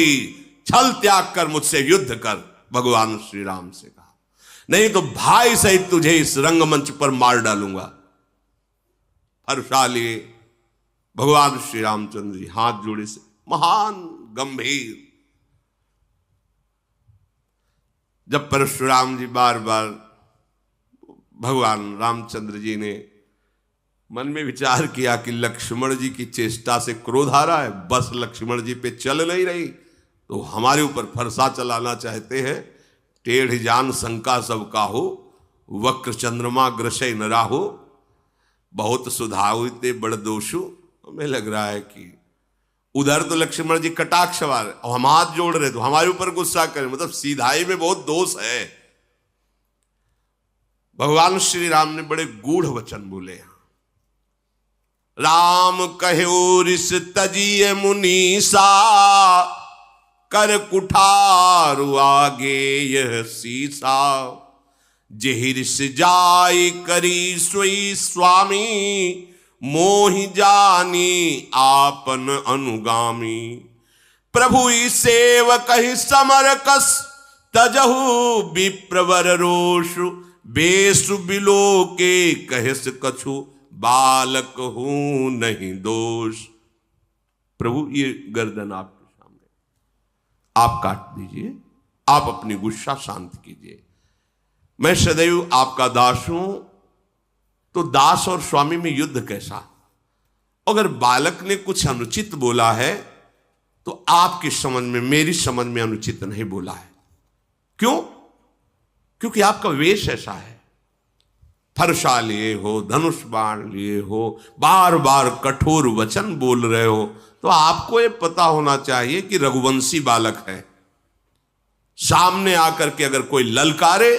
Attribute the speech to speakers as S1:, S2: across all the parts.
S1: कोई छल त्याग कर मुझसे युद्ध कर, भगवान श्री राम से कहा, नहीं तो भाई सहित तुझे इस रंगमंच पर मार डालूंगा। हर्षा लिए भगवान श्री रामचंद्र जी हाथ जोड़े से महान गंभीर। जब परशुराम जी बार बार भगवान रामचंद्र जी ने मन में विचार किया कि लक्ष्मण जी की चेष्टा से क्रोध आ रहा है, बस लक्ष्मण जी पे चल नहीं रही, तो हमारे ऊपर फरसा चलाना चाहते हैं। टेढ़ जान शंका सब काहू, वक्र चंद्रमा ग्रसै न राहु, बहुत सुधाउते बड़ दोषु। हमें लग रहा है कि उधर तो लक्ष्मण जी कटाक्ष वाले, हम हाथ जोड़ रहे तो हमारे ऊपर गुस्सा करें, मतलब सीधाई में बहुत दोष है। भगवान श्री राम ने बड़े गूढ़ वचन बोले। राम कहो रिस तजिए मुनीसा, कर कुठारु आगे यह सीसा, जेहिरिस जाय करी सोई स्वामी, मोहि जानी आपन अनुगामी। प्रभु सेवक ही समर कस, तजहु विप्रवर रोषु, बेसु बिलो के कहस कछु, बालक हूं नहीं दोष। प्रभु ये गर्दन आपके सामने, आप काट दीजिए, आप अपनी गुस्सा शांत कीजिए। मैं सदैव आपका दास हूं, तो दास और स्वामी में युद्ध कैसा? अगर बालक ने कुछ अनुचित बोला है तो आपकी समझ में, मेरी समझ में अनुचित नहीं बोला है। क्यों? क्योंकि आपका वेश ऐसा है। फरसा लिए हो, धनुष बाण लिए हो, बार बार कठोर वचन बोल रहे हो, तो आपको यह पता होना चाहिए कि रघुवंशी बालक है। सामने आकर के अगर कोई ललकारे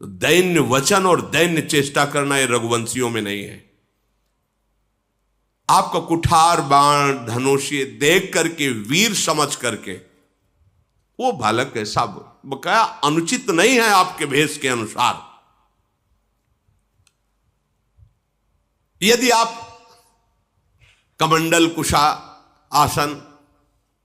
S1: तो दैन्य वचन और दैन्य चेष्टा करना ये रघुवंशियों में नहीं है। आपका कुठार बाण धनुषी देख करके, वीर समझ करके वो बालक ऐसा बकाया अनुचित नहीं है आपके भेष के अनुसार। यदि आप कमंडल कुशा आसन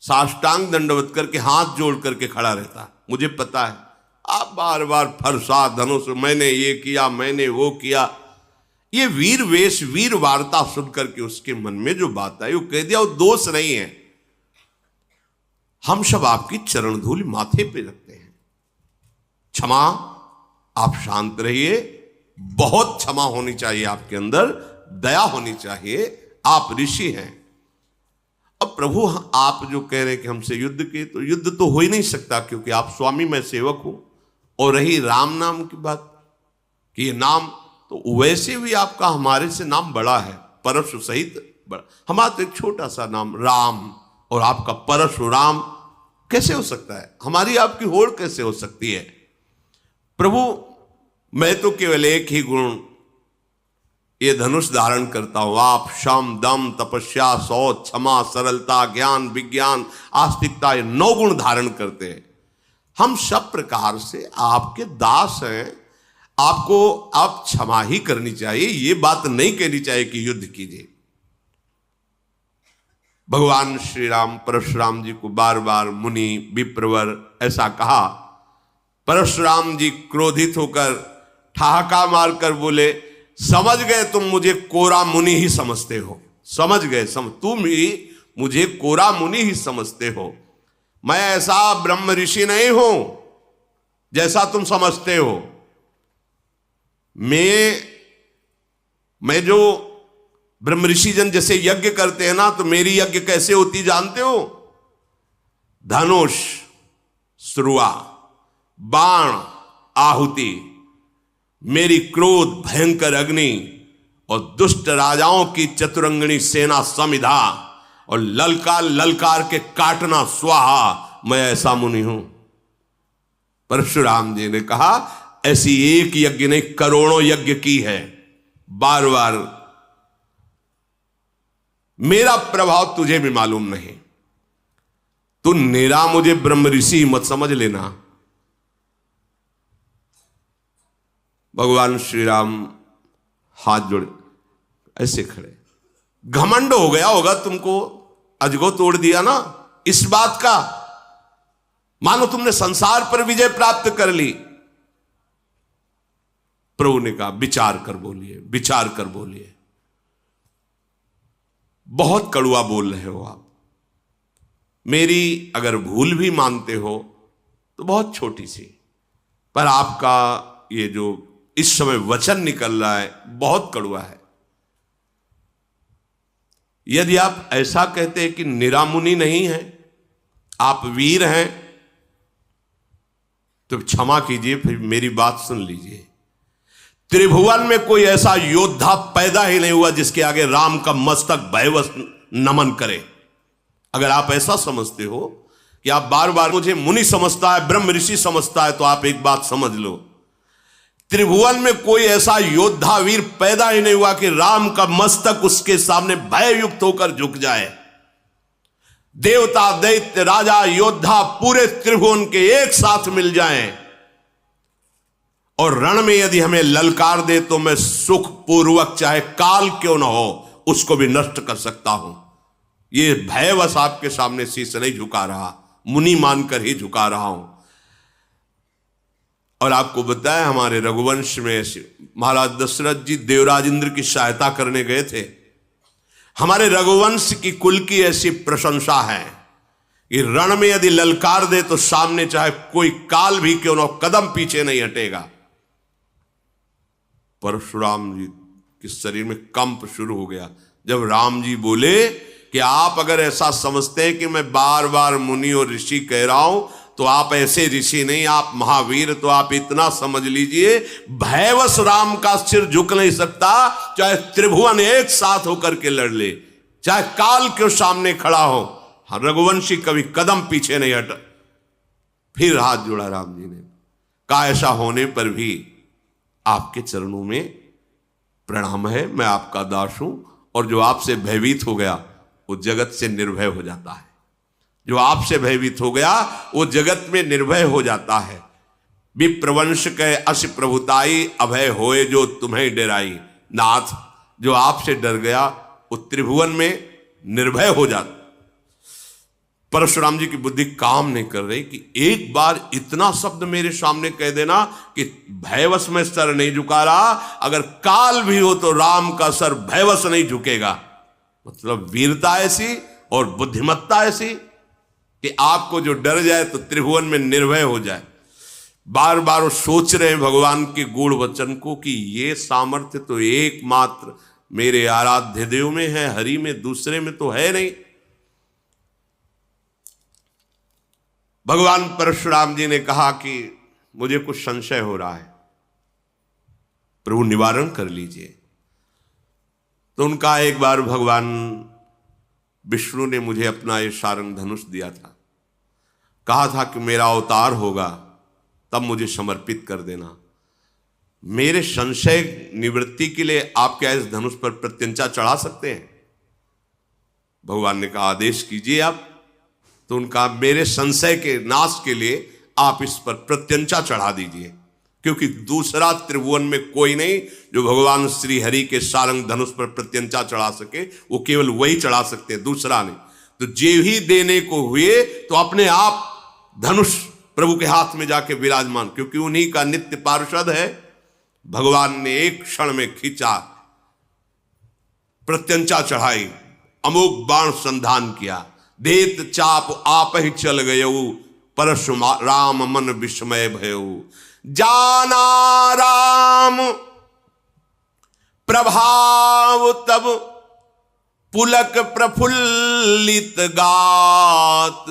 S1: साष्टांग दंडवत करके हाथ जोड़ करके खड़ा रहता, मुझे पता है आप बार बार फरसा धनुष, मैंने ये किया, मैंने वो किया, ये वीर वेश वीर वार्ता सुन करके उसके मन में जो बात आई वो कह दिया, वो दोष नहीं है। हम सब आपकी चरण धूल माथे पे रखते हैं। क्षमा, आप शांत रहिए, बहुत क्षमा होनी चाहिए आपके अंदर, दया होनी चाहिए, आप ऋषि हैं। अब प्रभु आप जो कह रहे हैं कि हमसे युद्ध के, तो युद्ध तो हो ही नहीं सकता क्योंकि आप स्वामी, मैं सेवक हूं। और रही राम नाम की बात कि ये नाम, तो वैसे भी आपका हमारे से नाम बड़ा है, परशु सहित बड़ा। हमारा तो एक छोटा सा नाम राम और आपका परशुराम कैसे हो सकता है? हमारी आपकी होड़ कैसे हो सकती है? प्रभु मैं तो केवल एक ही गुण ये धनुष धारण करता हूं, आप शम दम तपस्या शौच क्षमा सरलता ज्ञान विज्ञान आस्तिकता, ये 9 गुण धारण करते हैं। हम सब प्रकार से आपके दास हैं, आपको आप क्षमा ही करनी चाहिए, ये बात नहीं कहनी चाहिए कि युद्ध कीजिए। भगवान श्री राम परशुराम जी को बार बार मुनि विप्रवर ऐसा कहा। परशुराम जी क्रोधित होकर ठहाका मारकर बोले, समझ गए तुम मुझे कोरा मुनि ही समझते हो, समझ गए, तुम ही मुझे कोरा मुनि ही समझते हो। मैं ऐसा ब्रह्म ऋषि नहीं हूं जैसा तुम समझते हो। मैं जो ब्रह्म ऋषि जन जैसे यज्ञ करते हैं ना, तो मेरी यज्ञ कैसे होती जानते हो? धनुष श्रुआ, बाण आहुति, मेरी क्रोध भयंकर अग्नि, और दुष्ट राजाओं की चतुरंगणी सेना समिधा, और ललकार ललकार के काटना स्वाहा। मैं ऐसा मुनि हूं। परशुराम जी ने कहा, ऐसी एक यज्ञ ने करोड़ों यज्ञ की है, बार बार मेरा प्रभाव तुझे भी मालूम नहीं, तू निरा मुझे ब्रह्म ऋषि मत समझ लेना। भगवान श्री राम हाथ जोड़े ऐसे खड़े, घमंड हो गया होगा तुमको, अजगो तोड़ दिया ना इस बात का मानो तुमने संसार पर विजय प्राप्त कर ली। प्रभु ने कहा विचार कर बोलिए, विचार कर बोलिए। बहुत कड़वा बोल रहे हो आप। मेरी अगर भूल भी मानते हो तो बहुत छोटी सी, पर आपका ये जो इस समय वचन निकल रहा है बहुत कड़वा है। यदि आप ऐसा कहते हैं कि निरामुनि नहीं है, आप वीर हैं, तो क्षमा कीजिए, फिर मेरी बात सुन लीजिए। त्रिभुवन में कोई ऐसा योद्धा पैदा ही नहीं हुआ जिसके आगे राम का मस्तक भयवश नमन करे। अगर आप ऐसा समझते हो कि आप बार बार मुझे मुनि समझता है, ब्रह्म ऋषि समझता है, तो आप एक बात समझ लो, त्रिभुवन में कोई ऐसा योद्धा वीर पैदा ही नहीं हुआ कि राम का मस्तक उसके सामने भययुक्त होकर झुक जाए। देवता, दैत्य, राजा, योद्धा पूरे त्रिभुवन के एक साथ मिल जाएं और रण में यदि हमें ललकार दे तो मैं सुखपूर्वक, चाहे काल क्यों ना हो, उसको भी नष्ट कर सकता हूं। ये भयवश आपके सामने शीश नहीं झुका रहा, मुनि मानकर ही झुका रहा हूं। और आपको बताया, हमारे रघुवंश में महाराज दशरथ जी देवराज इंद्र की सहायता करने गए थे। हमारे रघुवंश की कुल की ऐसी प्रशंसा है कि रण में यदि ललकार दे तो सामने चाहे कोई काल भी क्यों ना, कदम पीछे नहीं हटेगा। परशुराम जी के शरीर में कंप शुरू हो गया जब राम जी बोले कि आप अगर ऐसा समझते हैं कि मैं बार बार मुनि और ऋषि कह रहा हूं, तो आप ऐसे ऋषि नहीं, आप महावीर। तो आप इतना समझ लीजिए, भयवश राम का सिर झुक नहीं सकता, चाहे त्रिभुवन एक साथ होकर के लड़ ले, चाहे काल के सामने खड़ा हो। रघुवंशी कभी कदम पीछे नहीं हटा। फिर हाथ जोड़ा राम जी ने, कहा ऐसा होने पर भी आपके चरणों में प्रणाम है, मैं आपका दास हूं। और जो आपसे भयभीत हो गया वो जगत से निर्भय हो जाता है। जो आपसे भयभीत हो गया वो जगत में निर्भय हो जाता है। विप्रवंश के अस प्रभुताई, अभय होए जो तुम्हें डराई। नाथ, जो आपसे डर गया वो त्रिभुवन में निर्भय हो जाता। परशुराम जी की बुद्धि काम नहीं कर रही कि एक बार इतना शब्द मेरे सामने कह देना कि भयवश में सर नहीं झुका रहा, अगर काल भी हो तो राम का सर भयवश नहीं झुकेगा। मतलब वीरता ऐसी और बुद्धिमत्ता ऐसी कि आपको जो डर जाए तो त्रिभुवन में निर्भय हो जाए। बार बार वो सोच रहे हैं भगवान के गूढ़ वचन को कि ये सामर्थ्य तो एकमात्र मेरे आराध्य देव में है, हरि में, दूसरे में तो है नहीं। भगवान परशुराम जी ने कहा कि मुझे कुछ संशय हो रहा है, प्रभु निवारण कर लीजिए। तो उनका एक बार भगवान विष्णु ने मुझे अपना ये सारंग धनुष दिया था, कहा था कि मेरा अवतार होगा तब मुझे समर्पित कर देना। मेरे संशय निवृत्ति के लिए आप क्या इस धनुष पर प्रत्यंचा चढ़ा सकते हैं? भगवान ने कहा आदेश कीजिए आप। तो उनका मेरे संशय के नाश के लिए आप इस पर प्रत्यंचा चढ़ा दीजिए, क्योंकि दूसरा त्रिभुवन में कोई नहीं जो भगवान श्री हरि के सारंग धनुष पर प्रत्यंचा चढ़ा सके। वो केवल वही चढ़ा सकते हैं, दूसरा नहीं। तो जे ही देने को हुए तो अपने आप धनुष प्रभु के हाथ में जाके विराजमान, क्योंकि उन्हीं का नित्य पार्षद है। भगवान ने एक क्षण में खींचा, प्रत्यंचा चढ़ाई, अमोघ बाण संधान किया, देत चाप आप ही चल गयऊ, परशुराम मन विस्मय भयऊ। जाना राम प्रभाव तब पुलक प्रफुल्लित गात,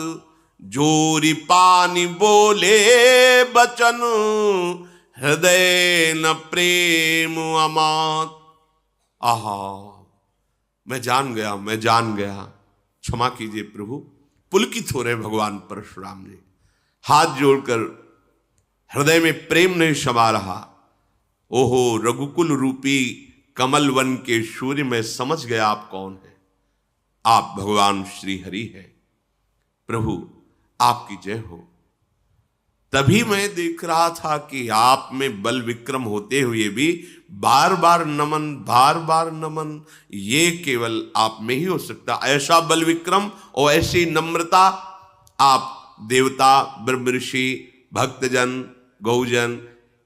S1: जोरी पानी बोले बचन, हृदय न प्रेम अमात। आहा, मैं जान गया, मैं जान गया। क्षमा कीजिए प्रभु। पुलकित हो रहे भगवान परशुराम ने, हाथ जोड़कर हृदय में प्रेम नहीं समा रहा। ओहो रघुकुल रूपी कमल वन के सूर्य, में समझ गया आप कौन है। आप भगवान श्री हरि है। प्रभु आपकी जय हो। तभी मैं देख रहा था कि आप में बल विक्रम होते हुए भी बार बार नमन, बार बार नमन, ये केवल आप में ही हो सकता। ऐसा बल विक्रम और ऐसी नम्रता आप देवता, ब्रह्म ऋषि, भक्तजन, गौजन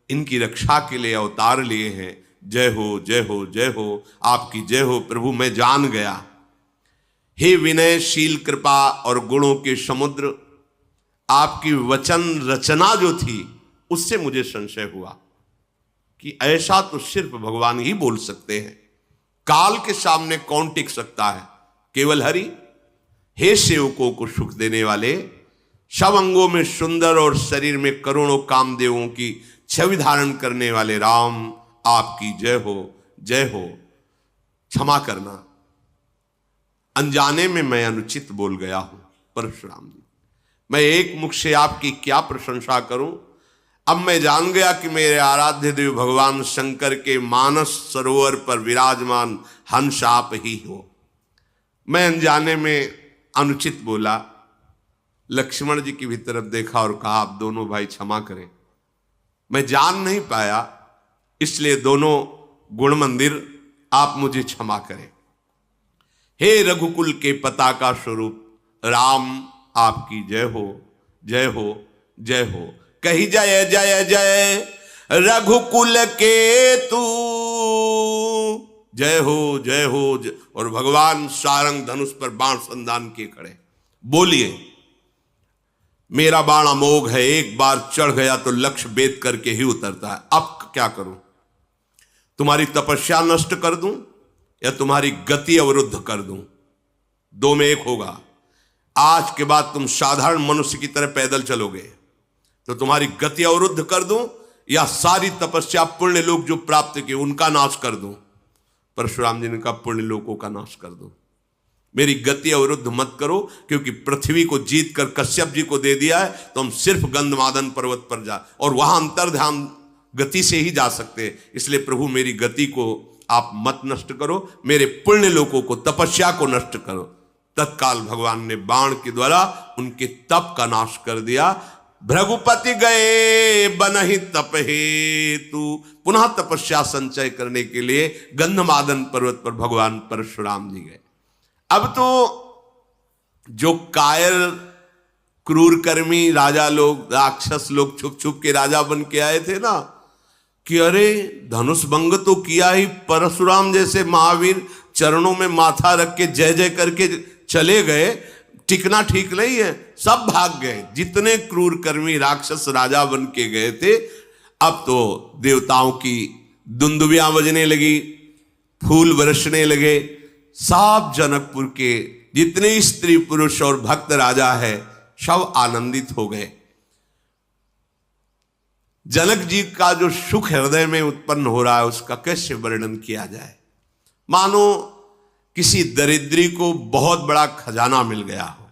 S1: इनकी रक्षा के लिए अवतार लिए हैं। जय हो, जय हो, जय हो, आपकी जय हो प्रभु। मैं जान गया, हे विनयशील कृपा और गुणों के समुद्र, आपकी वचन रचना जो थी उससे मुझे संशय हुआ कि ऐसा तो सिर्फ भगवान ही बोल सकते हैं। काल के सामने कौन टिक सकता है? केवल हरि। हे सेवकों को सुख देने वाले, सब अंगों में सुंदर और शरीर में करोड़ों कामदेवों की छवि धारण करने वाले राम, आपकी जय हो, जय हो। क्षमा करना, अनजाने में मैं अनुचित बोल गया हूं परशुराम जी। मैं एक मुख से आपकी क्या प्रशंसा करूं। अब मैं जान गया कि मेरे आराध्य देव भगवान शंकर के मानस सरोवर पर विराजमान हंस आप ही हो। मैं अनजाने में अनुचित बोला। लक्ष्मण जी की भी तरफ देखा और कहा, आप दोनों भाई क्षमा करें, मैं जान नहीं पाया, इसलिए दोनों गुण मंदिर आप मुझे क्षमा करें। हे रघुकुल के पताका स्वरूप राम, आपकी जय हो, जय हो, जय हो। कही जय जय जय रघुकुल के तू, जय हो, जय हो, जय। और भगवान सारंग धनुष पर बाण संधान किए खड़े। बोलिए, मेरा बाण अमोघ है, एक बार चढ़ गया तो लक्ष्य भेद करके ही उतरता है। अब क्या करूं? तुम्हारी तपस्या नष्ट कर दूं या तुम्हारी गति अवरुद्ध कर दूं? दो में एक होगा। आज के बाद तुम साधारण मनुष्य की तरह पैदल चलोगे तो तुम्हारी गति अवरुद्ध कर दूं या सारी तपस्या पुण्य लोक जो प्राप्त किए उनका नाश कर दूं? परशुराम जी ने कहा, पुण्य लोकों का नाश कर दो, मेरी गति अवरुद्ध मत करो, क्योंकि पृथ्वी को जीत कर कश्यप जी को दे दिया है तो हम सिर्फ गंधमादन पर्वत पर जा, और वहां अंतर ध्यान गति से ही जा सकते हैं। इसलिए प्रभु मेरी गति को आप मत नष्ट करो, मेरे पुण्य लोकों को, तपस्या को नष्ट करो। तत्काल भगवान ने बाण के द्वारा उनके तप का नाश कर दिया। भृगुपति गए बनहि तप हेतु, पुनः तपस्या संचय करने के लिए गंधमादन पर्वत पर भगवान परशुराम जी गए। अब तो जो कायर क्रूर कर्मी राजा लोग, राक्षस लोग छुप छुप के राजा बन के आए थे ना, कि अरे धनुष भंग तो किया ही, परशुराम जैसे महावीर चरणों में माथा रख के जय जय करके चले गए, टिकना ठीक नहीं है, सब भाग गए। जितने क्रूर कर्मी राक्षस राजा बन के गए थे, अब तो देवताओं की दुंदुबियां बजने लगी, फूल बरसने लगे। सब जनकपुर के जितने स्त्री पुरुष और भक्त राजा है सब आनंदित हो गए। जनक जी का जो सुख हृदय में उत्पन्न हो रहा है उसका कैसे वर्णन किया जाए। मानो किसी दरिद्री को बहुत बड़ा खजाना मिल गया हो।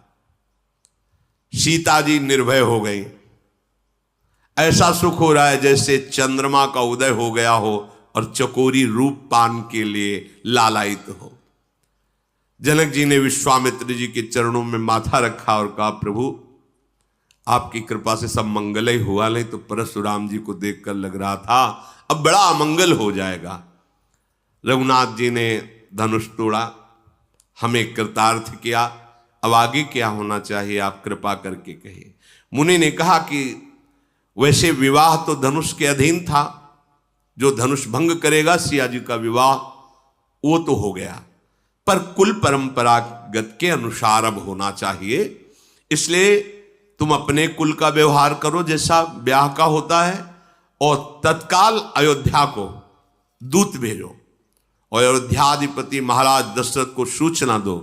S1: सीता जी निर्भय हो गई। ऐसा सुख हो रहा है जैसे चंद्रमा का उदय हो गया हो और चकोरी रूप पान के लिए लालायित हो। जनक जी ने विश्वामित्र जी के चरणों में माथा रखा और कहा, प्रभु आपकी कृपा से सब मंगल ही हुआ, नहीं तो परशुराम जी को देखकर लग रहा था अब बड़ा अमंगल हो जाएगा। रघुनाथ जी ने धनुष तोड़ा, हमें कृतार्थ किया, अब आगे क्या होना चाहिए आप कृपा करके कहिए। मुनि ने कहा कि वैसे विवाह तो धनुष के अधीन था, जो धनुष भंग करेगा सिया जी का विवाह वो तो हो गया, पर कुल परंपरागत के अनुसार अब होना चाहिए। इसलिए तुम अपने कुल का व्यवहार करो जैसा ब्याह का होता है, और तत्काल अयोध्या को दूत भेजो और अयोध्याधिपति महाराज दशरथ को सूचना दो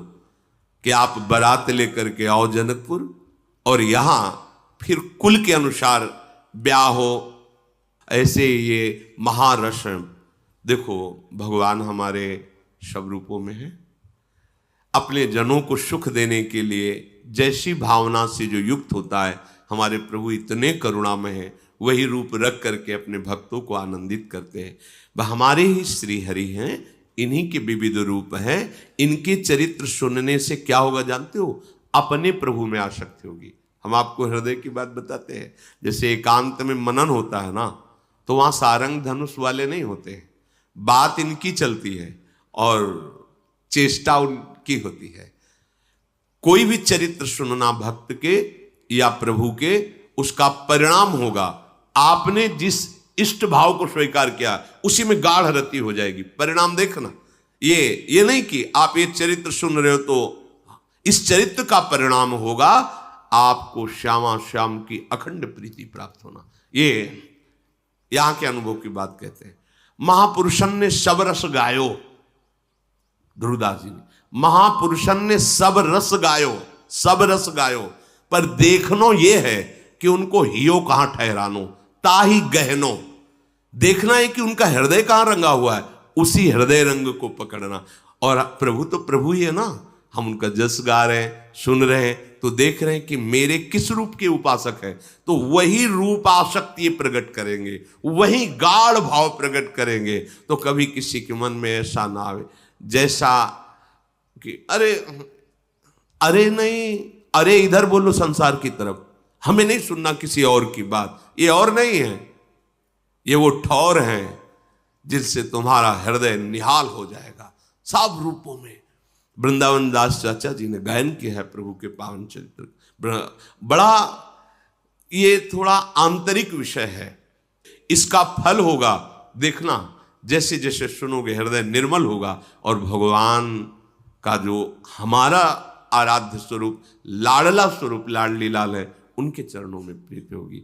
S1: कि आप बारात लेकर के आओ जनकपुर, और यहां फिर कुल के अनुसार ब्याह हो। ऐसे ये महारश्म देखो, भगवान हमारे सब रूपों में है। अपने जनों को सुख देने के लिए जैसी भावना से जो युक्त होता है, हमारे प्रभु इतने करुणामय हैं, वही रूप रख करके अपने भक्तों को आनंदित करते हैं। वह हमारे ही श्री हरि हैं, इन्हीं के विविध रूप हैं। इनके चरित्र सुनने से क्या होगा जानते हो? अपने प्रभु में आसक्ति होगी। हम आपको हृदय की बात बताते हैं, जैसे एकांत में मनन होता है ना, तो वहां सारंग धनुष वाले नहीं होते, बात इनकी चलती है और चेष्टा उनकी होती है। कोई भी चरित्र सुनना भक्त के या प्रभु के, उसका परिणाम होगा आपने जिस इष्ट भाव को स्वीकार किया उसी में गाढ़ रति हो जाएगी। परिणाम देखना, ये नहीं कि आप ये चरित्र सुन रहे हो तो इस चरित्र का परिणाम होगा आपको श्यामा श्याम की अखंड प्रीति प्राप्त होना। ये यहां के अनुभव की बात कहते हैं। महापुरुषन ने सब रस गायो, ध्रुवदास जी ने, महापुरुषन ने सब रस गायो, पर देखनो ये है कि उनको हियो कहां ठहरानो, ताही गहनो। देखना है कि उनका हृदय कहां रंगा हुआ है, उसी हृदय रंग को पकड़ना। और प्रभु तो प्रभु ही है ना, हम उनका जस गा रहे हैं, सुन रहे हैं, तो देख रहे हैं कि मेरे किस रूप के उपासक हैं, तो वही रूप आसक्ति प्रकट करेंगे, वही गाढ़ भाव प्रकट करेंगे। तो कभी किसी के मन में ऐसा ना आवे जैसा कि अरे नहीं, अरे इधर बोलो संसार की तरफ, हमें नहीं सुनना किसी और की बात। ये और नहीं है, ये वो ठौर हैं जिनसे तुम्हारा हृदय निहाल हो जाएगा सब रूपों में। वृंदावन दास चाचा जी ने गायन किया है प्रभु के पावन चरित्र। बड़ा ये थोड़ा आंतरिक विषय है, इसका फल होगा देखना, जैसे जैसे सुनोगे हृदय निर्मल होगा और भगवान का जो हमारा आराध्य स्वरूप, लाडला स्वरूप, लाडली लाल है, उनके चरणों में प्रीति होगी।